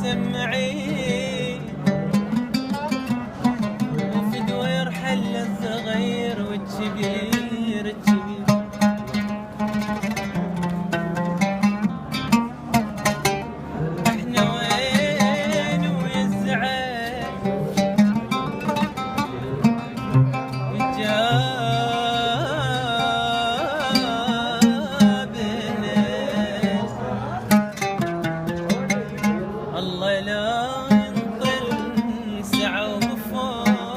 مسمعين وفي دوير حل الصغير والكبير الكبير. احنا وين ويا الزعل الله لا ينطل سعى وفراق.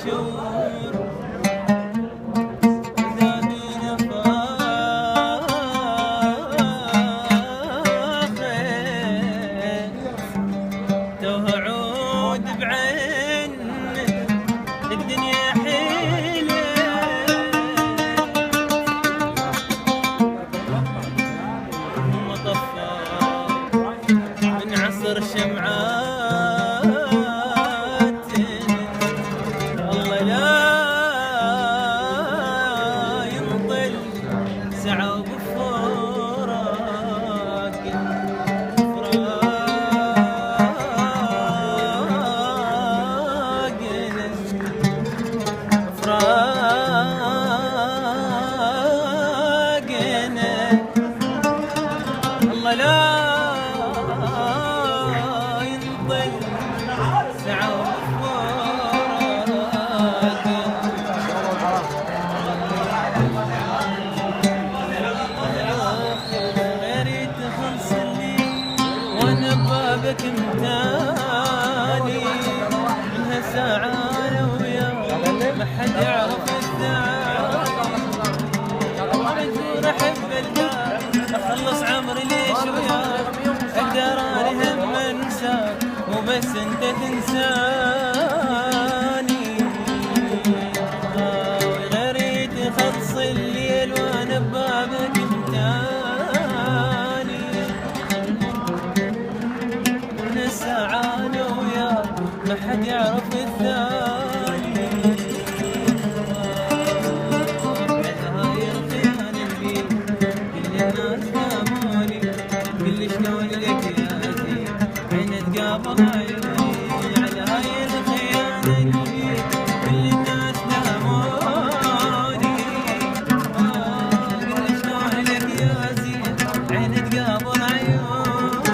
شور زادنا فاخر توه عود بعين الدنيا حيلة مطفى من عصر شمعات. الله لا ينطل سعى وفراق. فراقنا الله لا ينطل سعى وفراق. غيري تخلص لي وانا بابك متاني منها ساعة انا وياك ما حد يعرف مجبور احب القاك اخلص عمري ليش وياك اقدر اني هم انساك مو بس انت تنساني. غيري تخلص الليل وانا ببابك متاني من الساعة انا وياك ما حد يعرف الثاني. شلون لك يا زين حين تقابل عيوني على هاي الخيانة الجديد كل الناس ناموني. قل شلون لك يا زين حين تقابل عيوني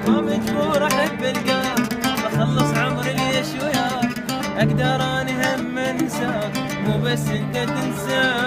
ما مجبور احب القاك بخلص عمري ليش وياك اقدر اني هم انساك مو بس انت تنساك.